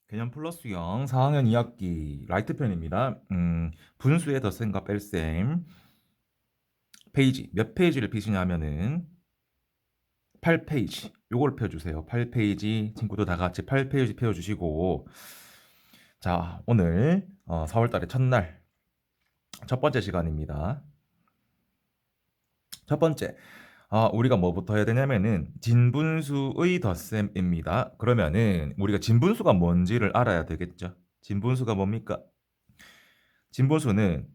개념 플러스 형 4학년 2학기 라이트 편입니다. 분수의 덧셈과 뺄셈 페이지 몇 페이지를 피시냐면은 8페이지 요걸 펴주세요. 8페이지 친구들 다 같이 8페이지 펴주시고 자 오늘 4월 달의 첫날 첫 번째 시간입니다. 첫 번째 우리가 뭐부터 해야 되냐면은 진분수의 덧셈입니다. 그러면은 우리가 진분수가 뭔지를 알아야 되겠죠. 진분수가 뭡니까? 진분수는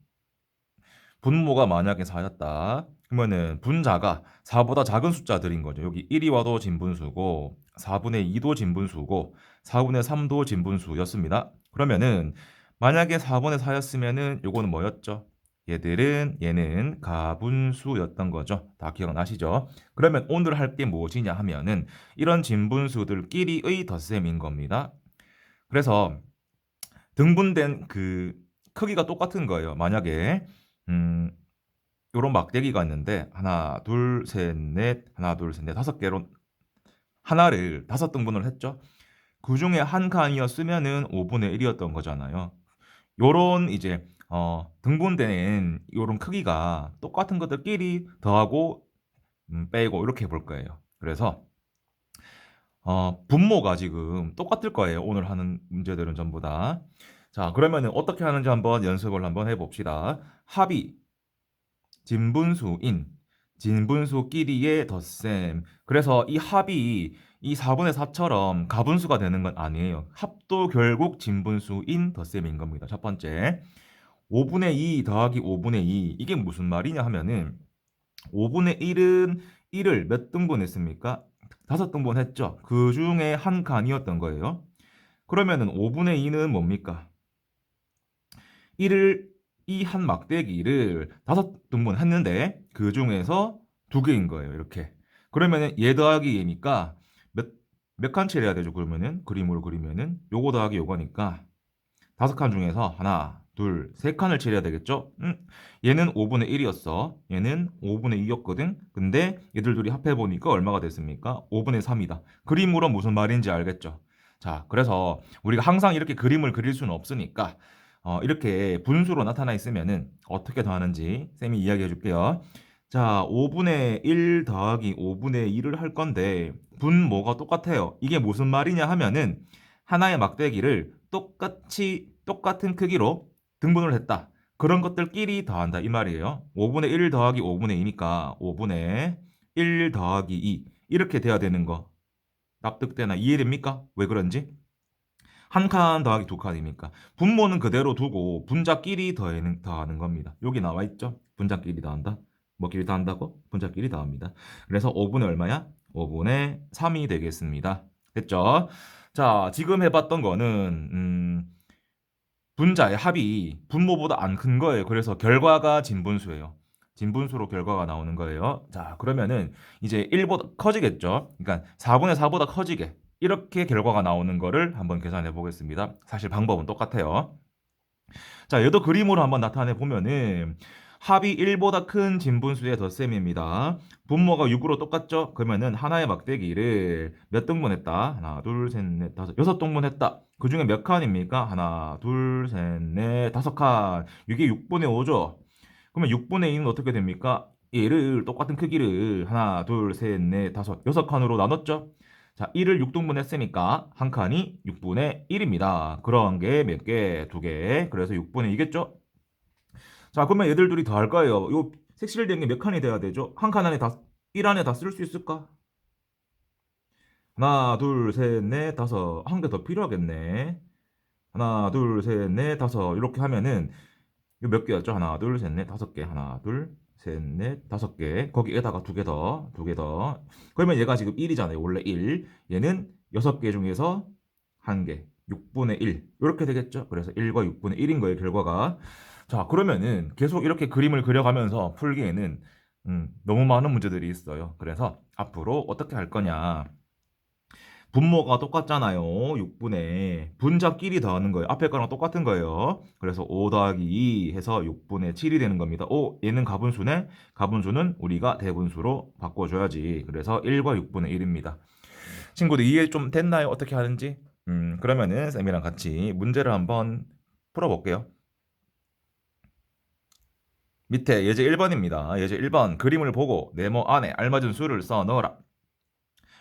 분모가 만약에 4였다. 그러면은 분자가 4보다 작은 숫자들인 거죠. 여기 1이 와도 진분수고 4분의 2도 진분수고 4분의 3도 진분수였습니다. 그러면은 만약에 4분의 4였으면은 요거는 뭐였죠? 얘는 가분수였던 거죠. 다 기억나시죠? 그러면 오늘 할 게 무엇이냐 하면은 이런 진분수들끼리의 덧셈인 겁니다. 그래서 등분된 그 크기가 똑같은 거예요. 만약에 음, 요런 막대기가 있는데 하나, 둘, 셋, 넷, 하나, 둘, 셋, 넷, 다섯 개로 하나를 다섯 등분을 했죠. 그 중에 한 칸이었으면은 5분의 1이었던 거잖아요. 요런 이제 등분된 요런 크기가 똑같은 것들끼리 더하고 빼고 이렇게 볼 거예요. 그래서 분모가 지금 똑같을 거예요. 오늘 하는 문제들은 전부 다. 자, 그러면은 어떻게 하는지 한번 연습을 한번 해봅시다. 합이 진분수인 진분수끼리의 덧셈. 그래서 이 합이 이 4분의 4처럼 가분수가 되는 건 아니에요. 합도 결국 진분수인 덧셈인 겁니다. 첫 번째. 5분의 2 더하기 5분의 2. 이게 무슨 말이냐 하면은 5분의 1은 1을 몇 등분 했습니까? 다섯 등분 했죠. 그 중에 한 칸이었던 거예요. 그러면은 5분의 2는 뭡니까? 1을 이 한 막대기를 다섯 등분 했는데 그 중에서 두 개인 거예요. 이렇게. 그러면은 얘 더하기 얘니까 몇 칸치를 해야 되죠? 그러면은 그림으로 그리면은 요거 더하기 요거니까 다섯 칸 중에서 하나, 둘, 세 칸을 칠해야 되겠죠? 얘는 5분의 1이었어. 얘는 5분의 2였거든. 근데 얘들 둘이 합해 보니까 얼마가 됐습니까? 5분의 3이다. 그림으로 무슨 말인지 알겠죠? 자, 그래서 우리가 항상 이렇게 그림을 그릴 수는 없으니까 이렇게 분수로 나타나 있으면은 어떻게 더하는지 쌤이 이야기해 줄게요. 자, 5분의 1 더하기 5분의 2를 할 건데 분모가 똑같아요. 이게 무슨 말이냐 하면은 하나의 막대기를 똑같이 똑같은 크기로 등분을 했다. 그런 것들끼리 더한다 이 말이에요. 5분의 1 더하기 5분의 2니까 5분의 1 더하기 2 이렇게 돼야 되는 거 납득되나 이해됩니까? 왜 그런지? 한 칸 더하기 두 칸이니까 분모는 그대로 두고 분자끼리 더하는 겁니다. 여기 나와 있죠? 분자끼리 더한다. 뭐끼리 더한다고? 분자끼리 더합니다. 그래서 5분의 얼마야? 5분의 3이 되겠습니다. 됐죠? 자, 지금 해봤던 거는 분자의 합이 분모보다 안 큰 거예요. 그래서 결과가 진분수예요. 진분수로 결과가 나오는 거예요. 자, 그러면은 이제 1보다 커지겠죠. 그러니까 4분의 4보다 커지게 이렇게 결과가 나오는 거를 한번 계산해 보겠습니다. 사실 방법은 똑같아요. 자, 얘도 그림으로 한번 나타내 보면은 합이 1보다 큰 진분수의 덧셈입니다. 분모가 6으로 똑같죠? 그러면은 하나의 막대기를 몇 등분했다? 하나, 둘, 셋, 넷, 다섯, 여섯 등분했다. 그 중에 몇 칸입니까? 하나, 둘, 셋, 넷, 다섯 칸. 이게 6분의 5죠? 그러면 6분의 2는 어떻게 됩니까? 얘를 똑같은 크기를 하나, 둘, 셋, 넷, 다섯, 여섯 칸으로 나눴죠? 자, 1을 6등분 했으니까 한 칸이 6분의 1입니다. 그런 게 몇 개? 두 개. 그래서 6분의 2겠죠? 자, 그러면 얘들 둘이 더 할 거예요. 요 색칠된 게 몇 칸이 돼야 되죠? 한 칸 안에 다, 1 안에 다 쓸 수 있을까? 하나, 둘, 셋, 넷, 다섯. 한 개 더 필요하겠네. 하나, 둘, 셋, 넷, 다섯. 이렇게 하면은 이거 몇 개였죠? 하나, 둘, 셋, 넷, 다섯 개. 하나, 둘, 셋, 넷, 다섯 개. 거기에다가 두 개 더, 두 개 더. 그러면 얘가 지금 1이잖아요. 원래 1. 얘는 여섯 개 중에서 한 개. 6분의 1. 이렇게 되겠죠? 그래서 1과 6분의 1인 거예요, 결과가. 자, 그러면은 계속 이렇게 그림을 그려가면서 풀기에는 너무 많은 문제들이 있어요. 그래서 앞으로 어떻게 할 거냐. 분모가 똑같잖아요. 6분의 분자끼리 더하는 거예요. 앞에 거랑 똑같은 거예요. 그래서 5 더하기 2 해서 6분의 7이 되는 겁니다. 오, 얘는 가분수네. 가분수는 우리가 대분수로 바꿔줘야지. 그래서 1과 6분의 1입니다. 친구들 이해 좀 됐나요? 어떻게 하는지? 그러면은 쌤이랑 같이 문제를 한번 풀어볼게요. 밑에 예제 1번입니다. 예제 1번 그림을 보고 네모 안에 알맞은 수를 써 넣어라.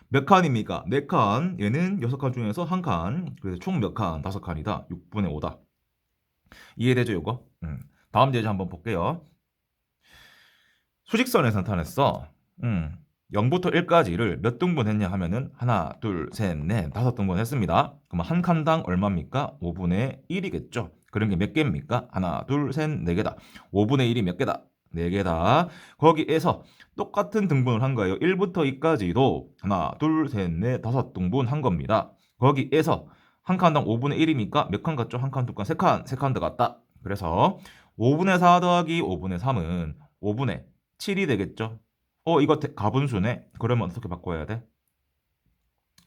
몇 칸입니까? 4칸. 얘는 6칸 중에서 1칸. 그래서 총 몇 칸? 5칸이다. 6분의 5다. 이해되죠, 요거? 다음 예제 한번 볼게요. 수직선을 나타냈어. 0부터 1까지를 몇 등분 했냐 하면은 하나, 둘, 셋, 넷, 5등분 했습니다. 그럼 한 칸당 얼마입니까? 5분의 1이겠죠. 그런 게 몇 개입니까? 하나, 둘, 셋, 4개다. 5분의 1이 몇 개다? 4개다. 거기에서 똑같은 등분을 한 거예요. 1부터 2까지도 하나, 둘, 셋, 넷, 5등분 한 겁니다. 거기에서 한 칸당 5분의 1이니까 몇 칸 같죠? 한 칸, 두 칸, 세 칸, 세 칸 더 갔다. 그래서 5분의 4 더하기 5분의 3은 5분의 7이 되겠죠? 이거 가분수네? 그러면 어떻게 바꿔야 돼?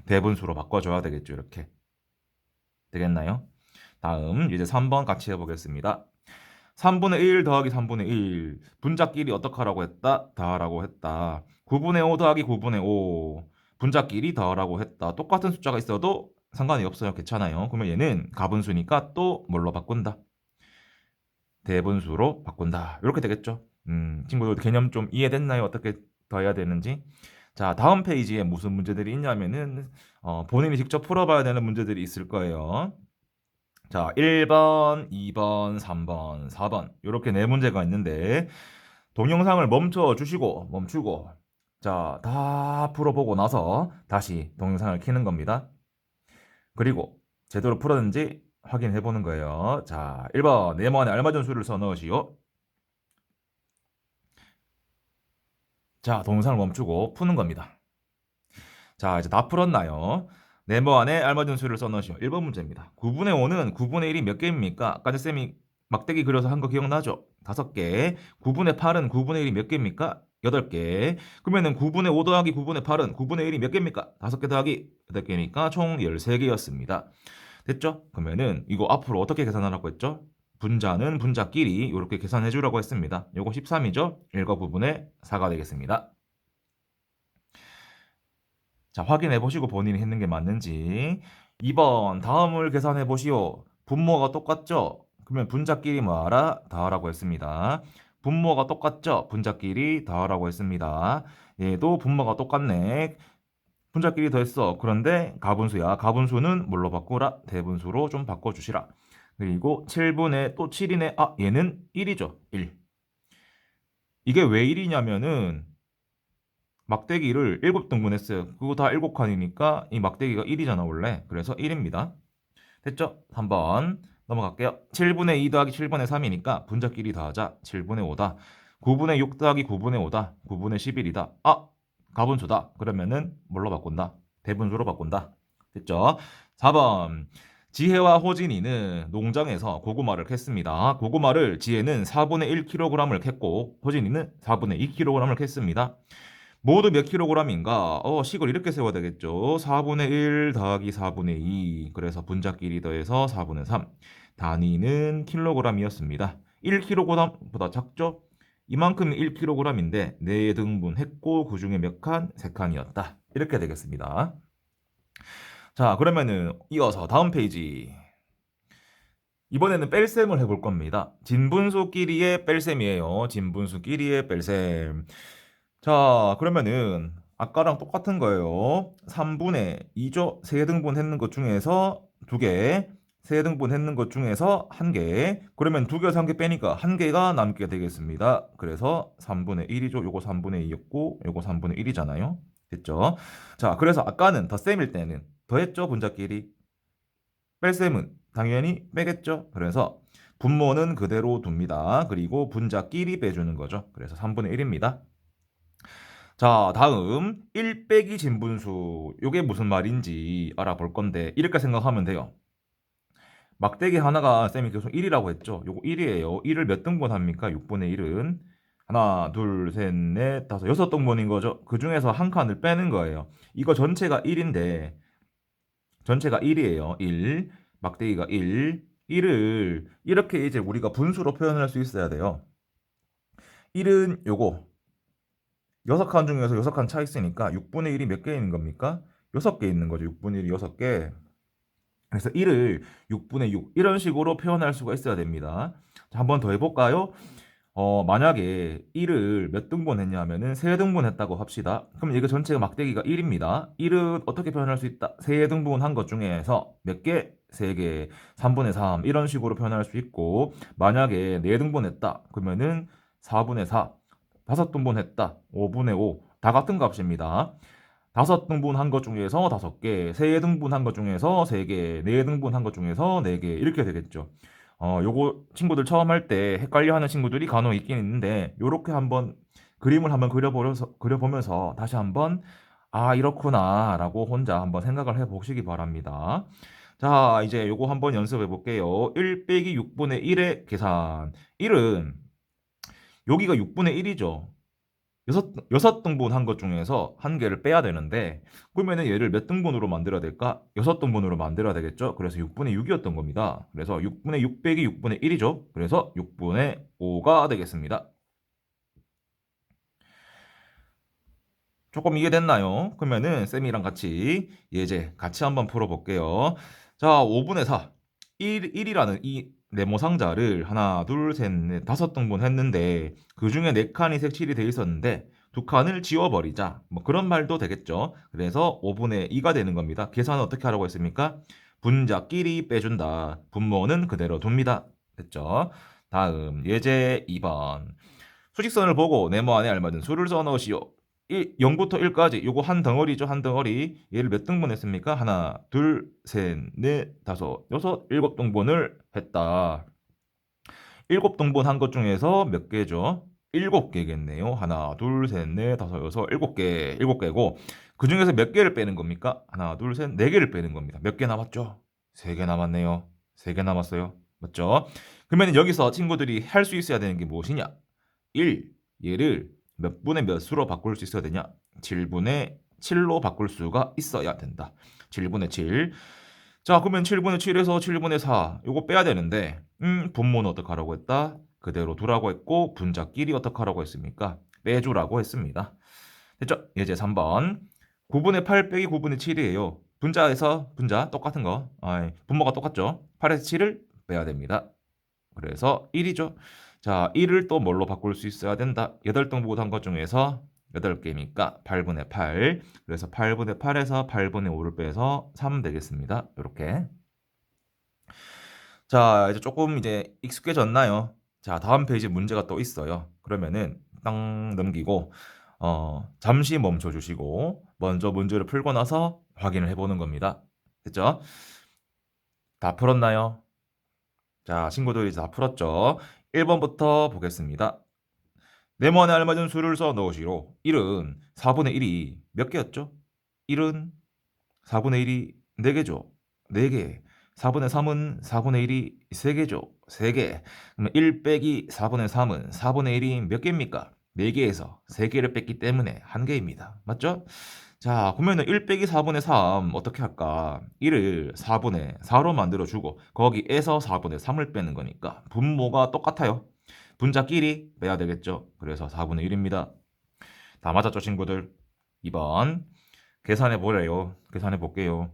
대분수로 바꿔줘야 되겠죠, 이렇게. 되겠나요? 다음, 이제 3번 같이 해보겠습니다. 3분의 1 더하기 3분의 1. 분자끼리 어떡하라고 했다? 더하라고 했다. 9분의 5 더하기 9분의 5. 분자끼리 더하라고 했다. 똑같은 숫자가 있어도 상관이 없어요. 괜찮아요. 그러면 얘는 가분수니까 또 뭘로 바꾼다? 대분수로 바꾼다. 이렇게 되겠죠. 친구들 개념 좀 이해됐나요? 어떻게 더해야 되는지. 자, 다음 페이지에 무슨 문제들이 있냐면은 본인이 직접 풀어봐야 되는 문제들이 있을 거예요. 자, 1번, 2번, 3번, 4번 이렇게 네 문제가 있는데 동영상을 멈추고 자, 다 풀어보고 나서 다시 동영상을 켜는 겁니다. 그리고 제대로 풀었는지 확인해 보는 거예요. 자, 1번 네모 안에 알맞은 수를 써 넣으시오. 자, 동영상을 멈추고 푸는 겁니다. 자, 이제 다 풀었나요? 네모 안에 알맞은 수를 써넣으시오. 1번 문제입니다. 9분의 5는 9분의 1이 몇 개입니까? 아까 쌤이 막대기 그려서 한 거 기억나죠? 5개. 9분의 8은 9분의 1이 몇 개입니까? 8개. 그러면은 9분의 5 더하기 9분의 8은 9분의 1이 몇 개입니까? 5개 더하기 8개니까 총 13개였습니다. 됐죠? 그러면은 이거 앞으로 어떻게 계산하라고 했죠? 분자는 분자끼리 이렇게 계산해 주라고 했습니다. 요거 13이죠? 1과 9분의 4가 되겠습니다. 자, 확인해 보시고 본인이 했는 게 맞는지. 2번 다음을 계산해 보시오. 분모가 똑같죠? 그러면 분자끼리 뭐하라? 더하라고 했습니다. 분모가 똑같죠? 분자끼리 더하라고 했습니다. 얘도 분모가 똑같네. 분자끼리 더했어. 그런데 가분수야. 가분수는 뭘로 바꾸라? 대분수로 좀 바꿔주시라. 그리고 7분의 또 7이네. 아, 얘는 1이죠. 1. 이게 왜 1이냐면은 막대기를 7등분 했어요. 그거 다 7칸이니까 이 막대기가 1이잖아 원래. 그래서 1입니다. 됐죠? 3번 넘어갈게요. 7분의 2 더하기 7분의 3이니까 분자끼리 더하자. 7분의 5다. 9분의 6 더하기 9분의 5다. 9분의 11이다. 아! 가분수다. 그러면은 뭘로 바꾼다? 대분수로 바꾼다. 됐죠? 4번 지혜와 호진이는 농장에서 고구마를 캤습니다. 고구마를 지혜는 4분의 1kg을 캤고 호진이는 4분의 2kg을 캤습니다. 모두 몇 킬로그램인가? 식을 이렇게 세워야 되겠죠. 4분의 1 더하기 4분의 2. 그래서 분자끼리 더해서 4분의 3. 단위는 킬로그램이었습니다. 1kg보다 작죠? 이만큼이 1kg인데 4등분 했고 그 중에 몇 칸? 3칸이었다. 이렇게 되겠습니다. 자, 그러면은 이어서 다음 페이지. 이번에는 뺄셈을 해볼 겁니다. 진분수끼리의 뺄셈이에요. 진분수끼리의 뺄셈. 자, 그러면은 아까랑 똑같은 거예요. 3분의 2조 3등분 했는 것 중에서 2개, 3등분 했는 것 중에서 1개. 그러면 2개에서 1개 빼니까 1개가 남게 되겠습니다. 그래서 3분의 1이죠. 요거 3분의 2였고 요거 3분의 1이잖아요. 됐죠? 자, 그래서 아까는 덧셈일 때는 더했죠, 분자끼리. 뺄셈은 당연히 빼겠죠. 그래서 분모는 그대로 둡니다. 그리고 분자끼리 빼주는 거죠. 그래서 3분의 1입니다. 자, 다음 1 빼기 진분수. 요게 무슨 말인지 알아볼 건데 이렇게 생각하면 돼요. 막대기 하나가 쌤이 계속 1이라고 했죠. 요거 1이에요. 1을 몇 등분 합니까? 6분의 1은 하나, 둘, 셋, 넷, 다섯, 6등분인 거죠. 그 중에서 한 칸을 빼는 거예요. 이거 전체가 1인데 전체가 1이에요. 1. 막대기가 1. 1을 이렇게 이제 우리가 분수로 표현을 할 수 있어야 돼요. 1은 요거 6칸 중에서 6칸 차 있으니까 6분의 1이 몇 개 있는 겁니까? 6개 있는 거죠. 6분의 1이 6개. 그래서 1을 6분의 6 이런 식으로 표현할 수가 있어야 됩니다. 자, 한 번 더 해볼까요? 만약에 1을 몇 등분 했냐면은 3등분 했다고 합시다. 그럼 이거 전체가 막대기가 1입니다. 1은 어떻게 표현할 수 있다? 3등분 한 것 중에서 몇 개? 3개. 3분의 3 이런 식으로 표현할 수 있고, 만약에 4등분 했다. 그러면은 4분의 4. 5등분 했다. 5분의 5. 다 같은 값입니다. 5등분 한 것 중에서 5개, 3등분 한 것 중에서 3개, 4등분 한 것 중에서 4개 이렇게 되겠죠. 요거 친구들 처음 할 때 헷갈려 하는 친구들이 간혹 있긴 있는데, 요렇게 한번 그림을 한번 그려보면서 다시 한번 아, 이렇구나 라고 혼자 한번 생각을 해 보시기 바랍니다. 자, 이제 요거 한번 연습해 볼게요. 1 빼기 6분의 1의 계산. 1은 여기가 6분의 1이죠. 여섯 등분 한 것 중에서 한 개를 빼야 되는데, 그러면은 얘를 몇 등분으로 만들어야 될까? 6등분으로 만들어야 되겠죠? 그래서 6분의 6이었던 겁니다. 그래서 6분의 6 빼기 6분의 1이죠. 그래서 6분의 5가 되겠습니다. 조금 이해됐나요? 그러면은 쌤이랑 같이 예제 같이 한번 풀어볼게요. 자, 5분의 4. 1이라는 이 네모 상자를 하나, 둘, 셋, 넷, 5등분 했는데 그 중에 4칸이 색칠이 돼 있었는데 2칸을 지워버리자. 뭐 그런 말도 되겠죠. 그래서 5분의 2가 되는 겁니다. 계산은 어떻게 하라고 했습니까? 분자끼리 빼준다. 분모는 그대로 둡니다. 됐죠? 다음 예제 2번. 수직선을 보고 네모 안에 알맞은 수를 써 넣으시오. 0부터 1까지 요거 한 덩어리죠. 한 덩어리. 얘를 몇 등분 했습니까? 하나, 둘, 셋, 넷, 다섯, 여섯, 7등분을 했다. 7등분 한 것 중에서 몇 개죠? 7개겠네요. 하나, 둘, 셋, 넷, 다섯, 여섯, 7개. 7개고 그 중에서 몇 개를 빼는 겁니까? 하나, 둘, 셋, 4개를 빼는 겁니다. 몇 개 남았죠? 3개 남았네요. 3개 남았어요. 맞죠? 그러면 여기서 친구들이 할 수 있어야 되는 게 무엇이냐? 1. 얘를 몇 분의 몇 수로 바꿀 수 있어야 되냐? 7분의 7로 바꿀 수가 있어야 된다. 7분의 7. 자, 그러면 7분의 7에서 7분의 4 요거 빼야 되는데 분모는 어떻게 하라고 했다? 그대로 두라고 했고 분자끼리 어떻게 하라고 했습니까? 빼주라고 했습니다. 됐죠? 예제 3번. 9분의 8 빼기 9분의 7이에요. 분자에서 분자 똑같은 거. 분모가 똑같죠? 8에서 7을 빼야 됩니다. 그래서 1이죠. 자, 1을 또 뭘로 바꿀 수 있어야 된다? 8등분 한 것 중에서 8개니까 8분의 8. 그래서 8분의 8에서 8분의 5를 빼서 3 되겠습니다. 이렇게. 자, 이제 조금 이제 익숙해졌나요? 자, 다음 페이지 문제가 또 있어요. 그러면은 땅 넘기고 잠시 멈춰 주시고 먼저 문제를 풀고 나서 확인을 해 보는 겁니다. 됐죠? 다 풀었나요? 자, 친구들이 다 풀었죠? 1번부터 보겠습니다. 네모안에 알맞은 수를 써 넣으시오. 1은 4분의 1이 몇 개였죠? 1은 4분의 1이 4개죠. 4개. 4분의 3은 4분의 1이 3개죠. 3개. 그러면 1 빼기 4분의 3은 4분의 1이 몇 개입니까? 4개에서 3개를 뺐기 때문에 1개입니다. 맞죠? 자, 그러면은 1 빼기 4분의 3 어떻게 할까? 1을 4분의 4로 만들어주고 거기에서 4분의 3을 빼는 거니까 분모가 똑같아요. 분자끼리 빼야 되겠죠. 그래서 4분의 1입니다. 다 맞았죠, 친구들? 2번 계산해 보래요. 계산해 볼게요.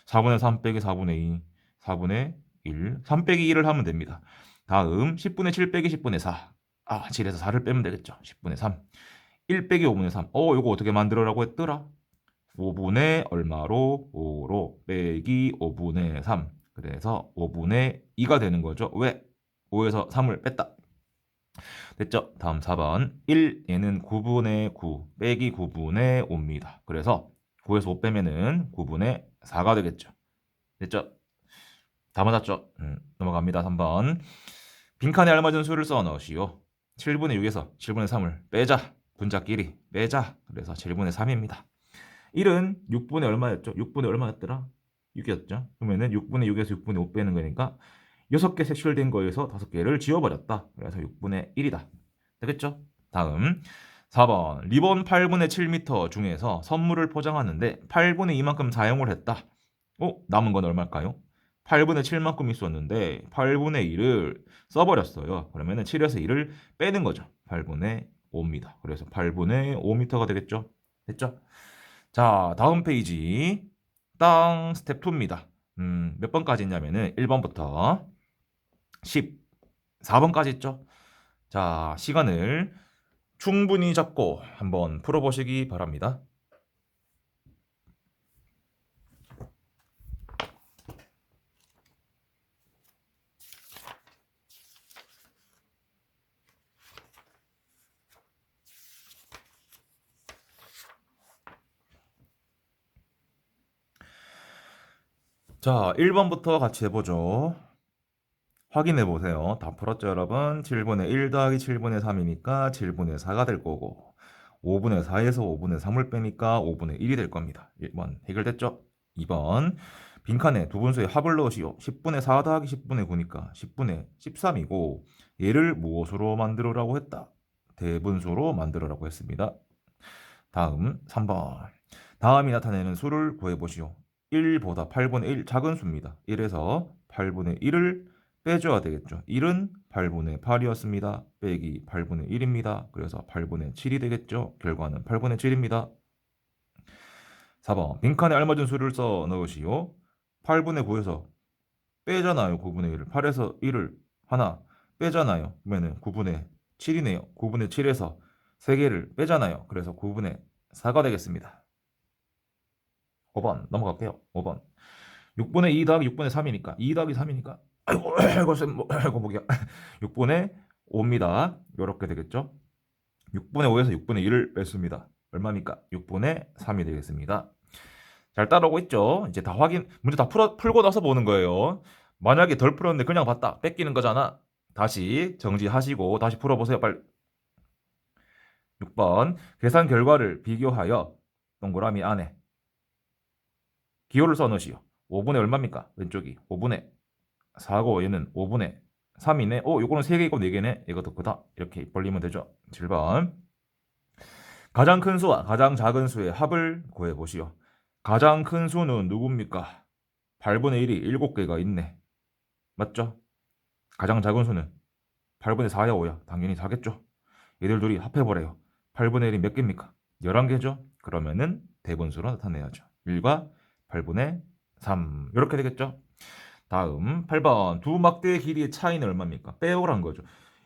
4분의 3 빼기 4분의 2, 4분의 1, 3 빼기 1을 하면 됩니다. 다음 10분의 7 빼기 10분의 4. 7에서 4를 빼면 되겠죠. 10분의 3. 1 빼기 5분의 3. 요거 어떻게 만들어라고 했더라? 5분의 얼마로? 5로 빼기 5분의 3. 그래서 5분의 2가 되는 거죠. 왜? 5에서 3을 뺐다. 됐죠? 다음 4번. 1 얘는 9분의 9 빼기 9분의 5입니다. 그래서 9에서 5 빼면은 9분의 4가 되겠죠. 됐죠? 다 맞았죠? 넘어갑니다. 3번. 빈칸에 알맞은 수를 써 넣으시오. 7분의 6에서 7분의 3을 빼자. 분자끼리 빼자. 그래서 7분의 3입니다. 1은 6분의 얼마였죠? 6분의 얼마였더라? 6이었죠? 그러면은 6분의 6에서 6분의 5 빼는 거니까 6개 색칠된 거에서 5개를 지워버렸다. 그래서 6분의 1이다. 되겠죠? 다음 4번 리본 8분의 7m 중에서 선물을 포장하는데 8분의 2만큼 사용을 했다. 남은 건 얼마일까요? 8분의 7만큼 있었는데 8분의 1을 써버렸어요. 그러면 7에서 1을 빼는 거죠. 8분의 5입니다. 그래서 8분의 5m가 되겠죠? 됐죠? 자, 다음 페이지 땅 스텝 2입니다. 몇 번까지 있냐면은 1번부터 14번까지 있죠. 자, 시간을 충분히 잡고 한번 풀어보시기 바랍니다. 자, 1번부터 같이 해보죠. 확인해 보세요. 다 풀었죠, 여러분? 7분의 1 더하기 7분의 3이니까 7분의 4가 될 거고, 5분의 4에서 5분의 3을 빼니까 5분의 1이 될 겁니다. 1번 해결됐죠? 2번 빈칸에 두 분수의 합을 넣으시오. 10분의 4 더하기 10분의 9니까 10분의 13이고, 얘를 무엇으로 만들으라고 했다? 대분수로 만들으라고 했습니다. 다음 3번. 다음이 나타내는 수를 구해보시오. 1보다 8분의 1 작은 수입니다. 1에서 8분의 1을 빼줘야 되겠죠. 1은 8분의 8이었습니다. 빼기 8분의 1입니다. 그래서 8분의 7이 되겠죠. 결과는 8분의 7입니다. 4번. 빈칸에 알맞은 수를 써 넣으시오. 8분의 9에서 빼잖아요. 9분의 1을. 8에서 1을 하나 빼잖아요. 그러면 9분의 7이네요. 9분의 7에서 3개를 빼잖아요. 그래서 9분의 4가 되겠습니다. 5번 넘어갈게요. 5번. 6분의 2 더하기 6분의 3이니까 2 더하기 3이니까 아이고 목이야. 6분의 5입니다. 이렇게 되겠죠. 6분의 5에서 6분의 1을 뺐습니다. 얼마입니까? 6분의 3이 되겠습니다. 잘 따라오고 있죠? 이제 다 문제 다 풀고 나서 보는 거예요. 만약에 덜 풀었는데 그냥 봤다. 뺏기는 거잖아. 다시 정지하시고 다시 풀어보세요. 빨리. 6번. 계산 결과를 비교하여 동그라미 안에 기호를 써넣으시오. 5분의 얼마입니까? 왼쪽이 5분의 4고 얘는 5분의 3이네. 요거는 3개이고 4개네. 이것도 크다. 이렇게 벌리면 되죠. 7번. 가장 큰 수와 가장 작은 수의 합을 구해보시오. 가장 큰 수는 누굽니까? 8분의 1이 7개가 있네. 맞죠? 가장 작은 수는 8분의 4야 5야. 당연히 4겠죠. 얘들 둘이 합해보래요. 8분의 1이 몇 개입니까? 11개죠? 그러면은 대분수로 나타내야죠. 1과 8분의 3 이렇게 되겠죠? 다음 8번. 두 막대의 길이의 차이는 얼마입니까? 빼오란 거죠.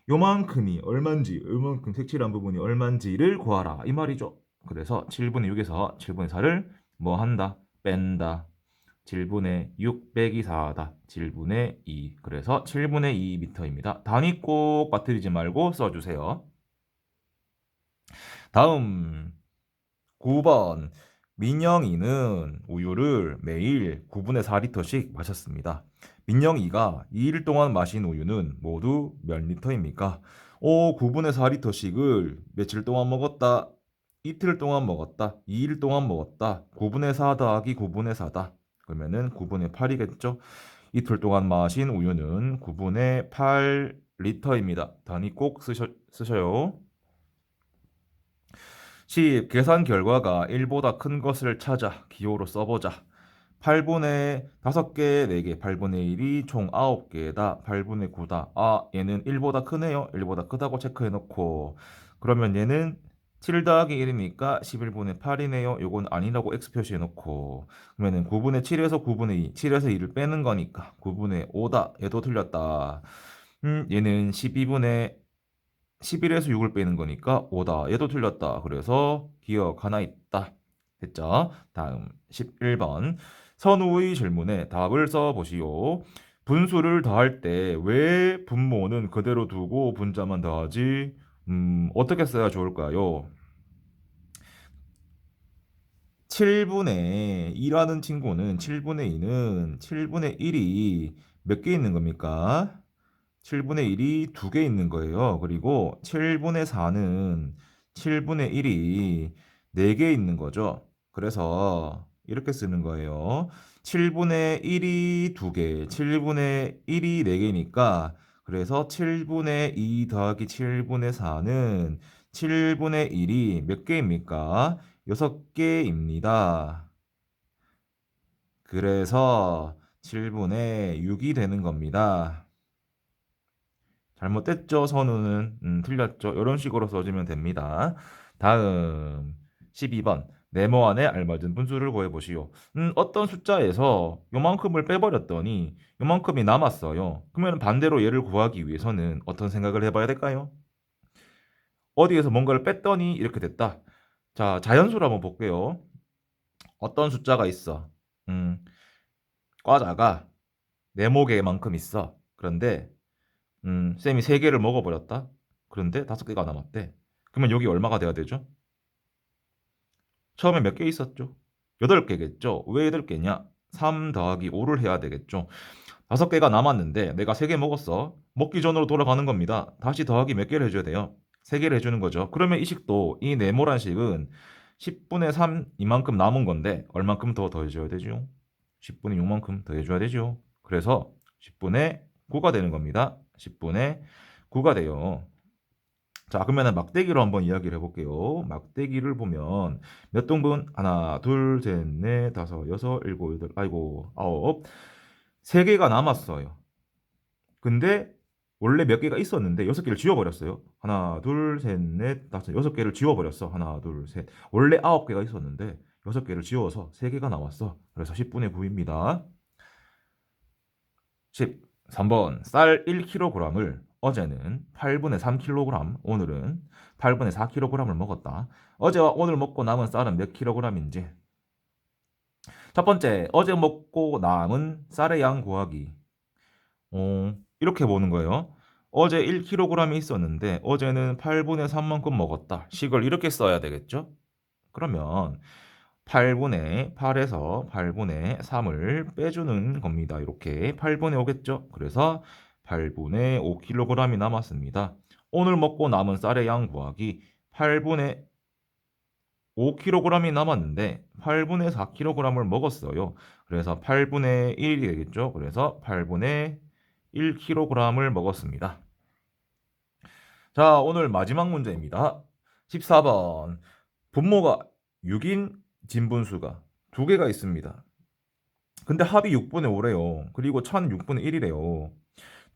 요만큼이 얼만지, 요만큼 색칠한 부분이 얼만지를 구하라 이 말이죠. 그래서 7분의 6에서 7분의 4를 뭐 한다? 뺀다. 7분의 6 빼기 4다. 7분의 2. 그래서 7분의 2m입니다. 단위 꼭 빠뜨리지 말고 써주세요. 다음 9번. 민영이는 우유를 매일 9분의 4리터씩 마셨습니다. 민영이가 2일 동안 마신 우유는 모두 몇 리터입니까? 9분의 4리터씩을 며칠 동안 먹었다. 이틀 동안 먹었다. 2일 동안 먹었다. 9분의 4 더하기 9분의 4다. 그러면은 9분의 8이겠죠? 이틀 동안 마신 우유는 9분의 8리터입니다. 단위 꼭 쓰셔요. 10. 계산 결과가 1보다 큰 것을 찾아 기호로 써보자. 8분의 5개, 4개, 8분의 1이 총 9개다. 8분의 9다. 얘는 1보다 크네요. 1보다 크다고 체크해놓고. 그러면 얘는 7 더하기 1이니까 11분의 8이네요. 요건 아니라고 X 표시해놓고. 그러면은 9분의 7에서 9분의 2, 7에서 2를 빼는 거니까 9분의 5다. 얘도 틀렸다. 얘는 12분의 11에서 6을 빼는 거니까 5다. 얘도 틀렸다. 그래서 기억 하나 있다. 됐죠? 다음 11번. 선우의 질문에 답을 써보시오. 분수를 더할 때 왜 분모는 그대로 두고 분자만 더하지? 어떻게 써야 좋을까요? 7분의 2라는 친구는 7분의 2는 7분의 1이 몇 개 있는 겁니까? 7분의 1이 2개 있는 거예요. 그리고 7분의 4는 7분의 1이 4개 있는 거죠. 그래서 이렇게 쓰는 거예요. 7분의 1이 2개, 7분의 1이 4개니까 그래서 7분의 2 더하기 7분의 4는 7분의 1이 몇 개입니까? 6개입니다. 그래서 7분의 6이 되는 겁니다. 잘못됐죠, 선우는. 틀렸죠. 이런 식으로 써주면 됩니다. 다음 12번. 네모 안에 알맞은 분수를 구해보시오. 어떤 숫자에서 요만큼을 빼버렸더니 요만큼이 남았어요. 그러면 반대로 얘를 구하기 위해서는 어떤 생각을 해봐야 될까요? 어디에서 뭔가를 뺐더니 이렇게 됐다. 자, 자연수로 한번 볼게요. 어떤 숫자가 있어. 과자가 네모 개만큼 있어. 그런데 쌤이 3개를 먹어버렸다. 그런데 5개가 남았대. 그러면 여기 얼마가 돼야 되죠? 처음에 몇 개 있었죠? 8개겠죠? 왜 8개냐? 3 더하기 5를 해야 되겠죠? 5개가 남았는데 내가 3개 먹었어. 먹기 전으로 돌아가는 겁니다. 다시 더하기 몇 개를 해줘야 돼요? 3개를 해주는 거죠. 그러면 이 식도 이 네모란 식은 10분의 3 이만큼 남은 건데 얼만큼 더 더해줘야 되죠? 10분의 6만큼 더해줘야 되죠. 그래서 10분의 9가 되는 겁니다. 10분의 9가 돼요. 자, 그러면 막대기로 한번 이야기를 해볼게요. 막대기를 보면 몇 등분? 하나, 둘, 셋, 넷, 다섯, 여섯, 일곱, 여덟, 아이고, 아홉. 3개가 남았어요. 근데 원래 몇 개가 있었는데 6개를 지워버렸어요. 하나, 둘, 셋, 넷, 다섯, 6개를 지워버렸어. 하나, 둘, 셋. 원래 9개가 있었는데 6개를 지워서 3개가 나왔어. 그래서 10분의 9입니다. 13번 쌀 1kg을 어제는 8분의 3kg, 오늘은 8분의 4kg을 먹었다. 어제와 오늘 먹고 남은 쌀은 몇 kg인지. 첫 번째, 어제 먹고 남은 쌀의 양 구하기. 이렇게 보는 거예요. 어제 1kg이 있었는데 어제는 8분의 3만큼 먹었다. 식을 이렇게 써야 되겠죠? 그러면 8분의 8에서 8분의 3을 빼주는 겁니다. 이렇게 8분의 5겠죠? 그래서 8분의 5kg이 남았습니다. 오늘 먹고 남은 쌀의 양 구하기. 8분의 5kg이 남았는데 8분의 4kg을 먹었어요. 그래서 8분의 1이 되겠죠? 그래서 8분의 1kg을 먹었습니다. 자, 오늘 마지막 문제입니다. 14번. 분모가 6인 진분수가 2개가 있습니다. 근데 합이 6분의 5래요. 그리고 차는 6분의 1이래요.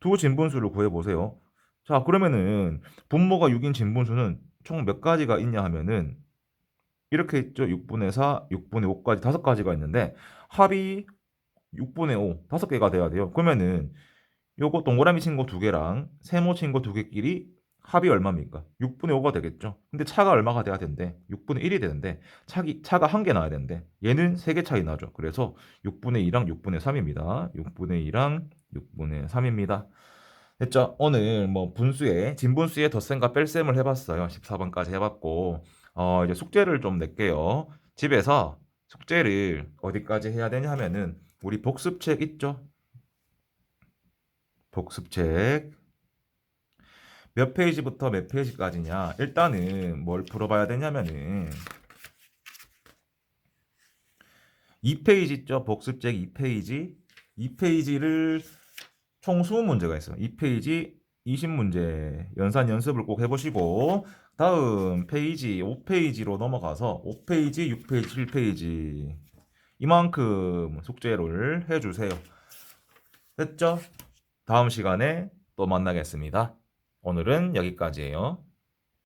두 진분수를 구해보세요. 자, 그러면은 분모가 6인 진분수는 총 몇 가지가 있냐 하면은 이렇게 있죠. 6분의 4, 6분의 5까지 5가지가 있는데 합이 6분의 5, 5개가 돼야 돼요. 그러면은 요거 동그라미 친 거 2개랑 세모 친 거 2개끼리 합이 얼마입니까? 6분의 5가 되겠죠. 근데 차가 얼마가 돼야 되는데 6분의 1이 되는데 차가 1개 나야 되는데 얘는 3개 차이 나죠. 그래서 6분의 2랑 6분의 3입니다. 6분의 2랑 6분의 3입니다. 됐죠? 오늘 뭐 분수에 진분수에 덧셈과 뺄셈을 해봤어요. 14번까지 해봤고 이제 숙제를 좀 낼게요. 집에서 숙제를 어디까지 해야 되냐 하면은 우리 복습책 있죠? 복습책 몇 페이지부터 몇 페이지까지냐? 일단은 뭘 풀어봐야 되냐면은 2페이지 있죠? 복습책 2페이지. 2페이지를 총 20문제가 있어요. 2페이지 20문제 연산 연습을 꼭 해보시고 다음 페이지 5페이지로 넘어가서 5페이지, 6페이지, 7페이지 이만큼 숙제를 해주세요. 됐죠? 다음 시간에 또 만나겠습니다. 오늘은 여기까지예요.